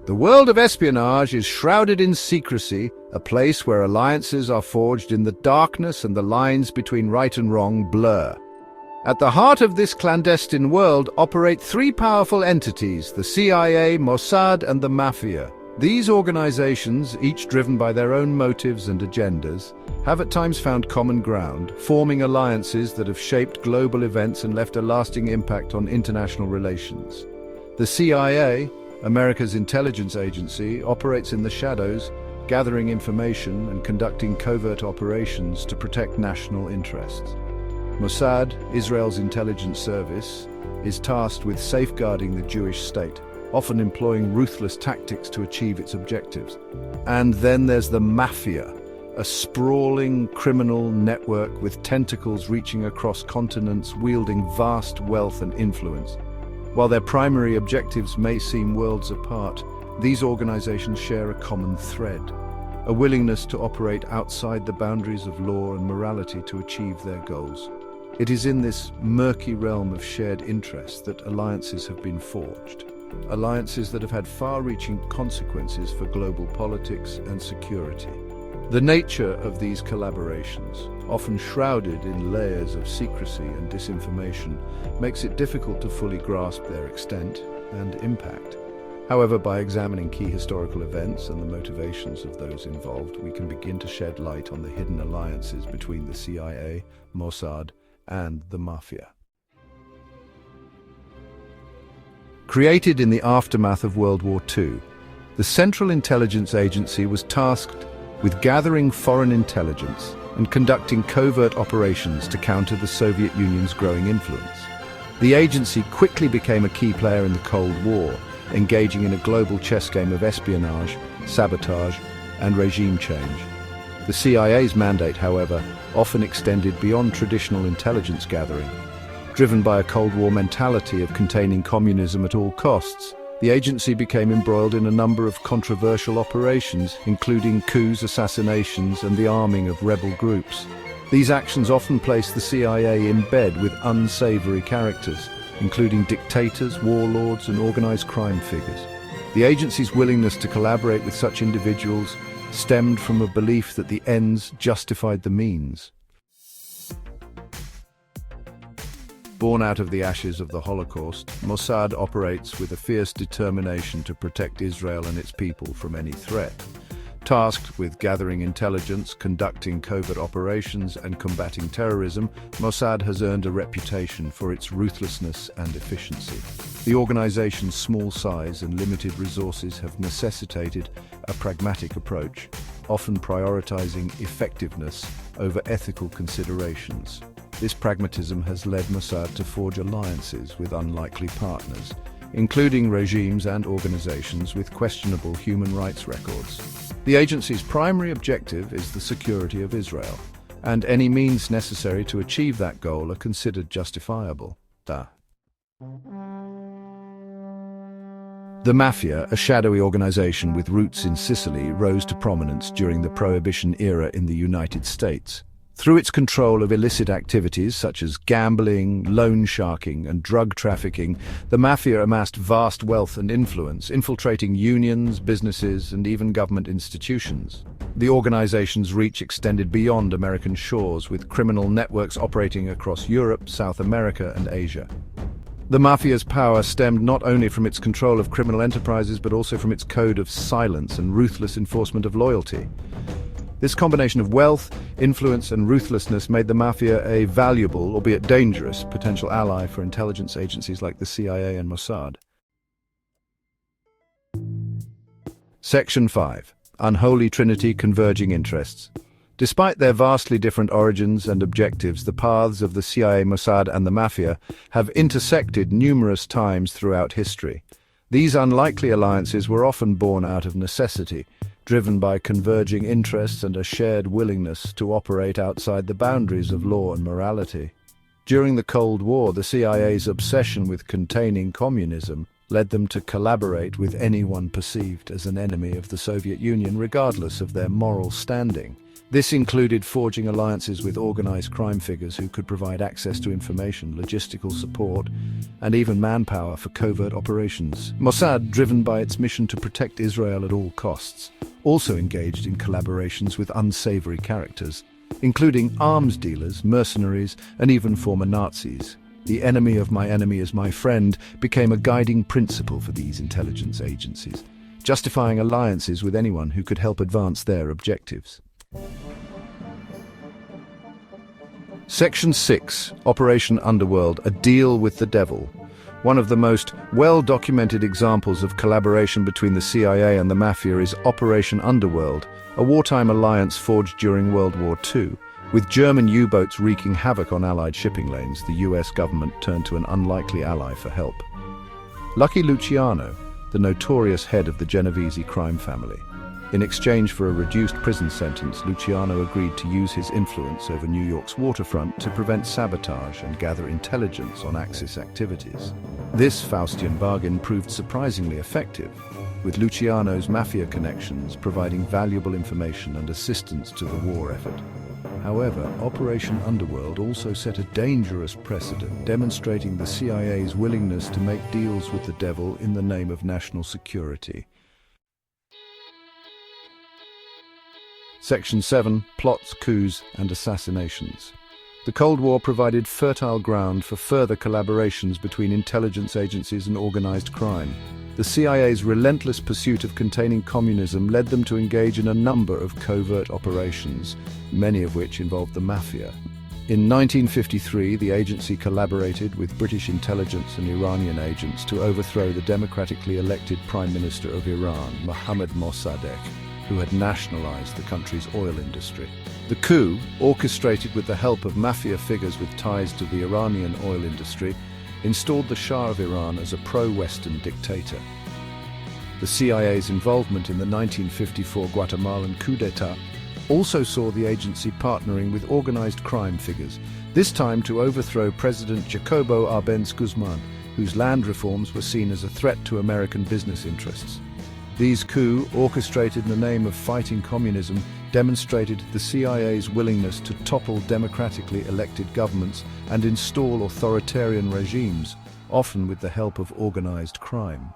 The world of espionage is shrouded in secrecy, a place where alliances are forged in the darkness and the lines between right and wrong blur. At the heart of this clandestine world operate three powerful entities: the CIA, Mossad, and the Mafia. These organizations, each driven by their own motives and agendas, have at times found common ground, forming alliances that have shaped global events and left a lasting impact on international relations. The CIA, America's intelligence agency, operates in the shadows, gathering information and conducting covert operations to protect national interests. Mossad, Israel's intelligence service, is tasked with safeguarding the Jewish state, often employing ruthless tactics to achieve its objectives. And then there's the Mafia, a sprawling criminal network with tentacles reaching across continents, wielding vast wealth and influence. While their primary objectives may seem worlds apart, these organizations share a common thread: a willingness to operate outside the boundaries of law and morality to achieve their goals. It is in this murky realm of shared interests that alliances have been forged. Alliances that have had far-reaching consequences for global politics and security. The nature of these collaborations, often shrouded in layers of secrecy and disinformation, makes it difficult to fully grasp their extent and impact. However, by examining key historical events and the motivations of those involved, we can begin to shed light on the hidden alliances between the CIA, Mossad, and the Mafia. Created in the aftermath of World War II, the Central Intelligence Agency was tasked with gathering foreign intelligence and conducting covert operations to counter the Soviet Union's growing influence. The agency quickly became a key player in the Cold War, engaging in a global chess game of espionage, sabotage, and regime change. The CIA's mandate, however, often extended beyond traditional intelligence gathering. Driven by a Cold War mentality of containing communism at all costs, the agency became embroiled in a number of controversial operations, including coups, assassinations, and the arming of rebel groups. These actions often placed the CIA in bed with unsavory characters, including dictators, warlords, and organized crime figures. The agency's willingness to collaborate with such individuals stemmed from a belief that the ends justified the means. Born out of the ashes of the Holocaust, Mossad operates with a fierce determination to protect Israel and its people from any threat. Tasked with gathering intelligence, conducting covert operations, and combating terrorism, Mossad has earned a reputation for its ruthlessness and efficiency. The organization's small size and limited resources have necessitated a pragmatic approach, often prioritizing effectiveness over ethical considerations. This pragmatism has led Mossad to forge alliances with unlikely partners, including regimes and organizations with questionable human rights records. The agency's primary objective is the security of Israel, and any means necessary to achieve that goal are considered justifiable. The Mafia, a shadowy organization with roots in Sicily, rose to prominence during the Prohibition era in the United States. Through its control of illicit activities such as gambling, loan sharking, and drug trafficking, the Mafia amassed vast wealth and influence, infiltrating unions, businesses, and even government institutions. The organization's reach extended beyond American shores, with criminal networks operating across Europe, South America, and Asia. The Mafia's power stemmed not only from its control of criminal enterprises, but also from its code of silence and ruthless enforcement of loyalty. This combination of wealth, influence, and ruthlessness made the Mafia a valuable, albeit dangerous, potential ally for intelligence agencies like the CIA and Mossad. Section 5. Unholy Trinity Converging Interests. Despite their vastly different origins and objectives, the paths of the CIA, Mossad, and the Mafia have intersected numerous times throughout history. These unlikely alliances were often born out of necessity, driven by converging interests and a shared willingness to operate outside the boundaries of law and morality. During the Cold War, the CIA's obsession with containing communism led them to collaborate with anyone perceived as an enemy of the Soviet Union, regardless of their moral standing. This included forging alliances with organized crime figures who could provide access to information, logistical support, and even manpower for covert operations. Mossad, driven by its mission to protect Israel at all costs, also engaged in collaborations with unsavory characters, including arms dealers, mercenaries, and even former Nazis. The enemy of my enemy is my friend became a guiding principle for these intelligence agencies, justifying alliances with anyone who could help advance their objectives. Section 6, Operation Underworld, a deal with the devil. One of the most well-documented examples of collaboration between the CIA and the Mafia is Operation Underworld, a wartime alliance forged during World War II. With German U-boats wreaking havoc on Allied shipping lanes, the US government turned to an unlikely ally for help. Lucky Luciano, the notorious head of the Genovese crime family. In exchange for a reduced prison sentence, Luciano agreed to use his influence over New York's waterfront to prevent sabotage and gather intelligence on Axis activities. This Faustian bargain proved surprisingly effective, with Luciano's Mafia connections providing valuable information and assistance to the war effort. However, Operation Underworld also set a dangerous precedent, demonstrating the CIA's willingness to make deals with the devil in the name of national security. Section 7, Plots, Coups, and Assassinations. The Cold War provided fertile ground for further collaborations between intelligence agencies and organized crime. The CIA's relentless pursuit of containing communism led them to engage in a number of covert operations, many of which involved the Mafia. In 1953, the agency collaborated with British intelligence and Iranian agents to overthrow the democratically elected Prime Minister of Iran, Mohammad Mossadegh, who had nationalized the country's oil industry. The coup, orchestrated with the help of Mafia figures with ties to the Iranian oil industry, installed the Shah of Iran as a pro-Western dictator. The CIA's involvement in the 1954 Guatemalan coup d'etat also saw the agency partnering with organized crime figures, this time to overthrow President Jacobo Arbenz Guzman, whose land reforms were seen as a threat to American business interests. These coups, orchestrated in the name of fighting communism, demonstrated the CIA's willingness to topple democratically elected governments and install authoritarian regimes, often with the help of organized crime.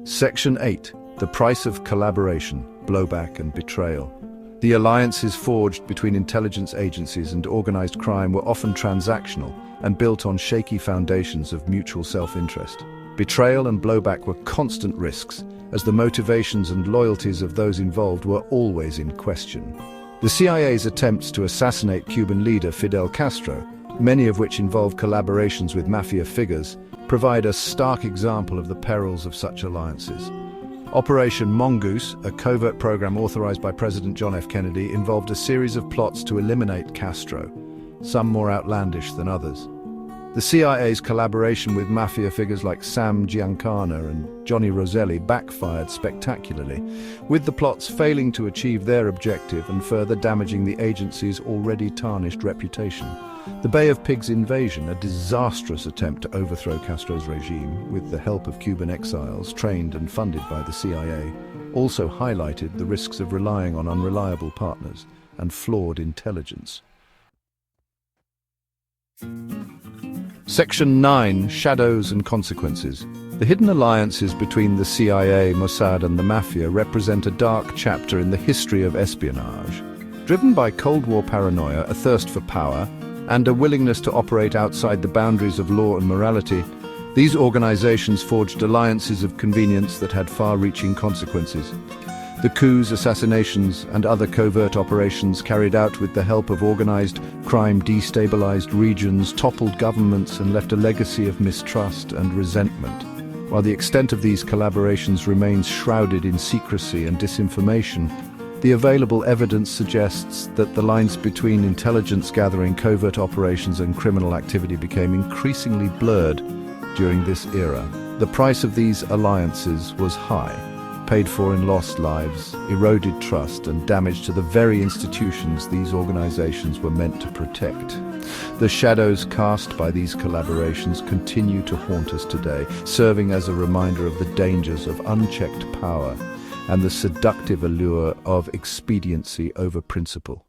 Section 8. The price of collaboration, blowback and betrayal. The alliances forged between intelligence agencies and organized crime were often transactional and built on shaky foundations of mutual self-interest. Betrayal and blowback were constant risks, as the motivations and loyalties of those involved were always in question. The CIA's attempts to assassinate Cuban leader Fidel Castro, many of which involve collaborations with Mafia figures, provide a stark example of the perils of such alliances. Operation Mongoose, a covert program authorized by President John F. Kennedy, involved a series of plots to eliminate Castro, some more outlandish than others. The CIA's collaboration with Mafia figures like Sam Giancana and Johnny Roselli backfired spectacularly, with the plots failing to achieve their objective and further damaging the agency's already tarnished reputation. The Bay of Pigs invasion, a disastrous attempt to overthrow Castro's regime with the help of Cuban exiles trained and funded by the CIA, also highlighted the risks of relying on unreliable partners and flawed intelligence. Section 9, Shadows and Consequences. The hidden alliances between the CIA, Mossad and the Mafia represent a dark chapter in the history of espionage. Driven by Cold War paranoia, a thirst for power, and a willingness to operate outside the boundaries of law and morality, these organizations forged alliances of convenience that had far-reaching consequences. The coups, assassinations, and other covert operations carried out with the help of organized crime destabilized regions, toppled governments, and left a legacy of mistrust and resentment. While the extent of these collaborations remains shrouded in secrecy and disinformation, the available evidence suggests that the lines between intelligence gathering, covert operations, and criminal activity became increasingly blurred during this era. The price of these alliances was high, paid for in lost lives, eroded trust, and damage to the very institutions these organizations were meant to protect. The shadows cast by these collaborations continue to haunt us today, serving as a reminder of the dangers of unchecked power and the seductive allure of expediency over principle.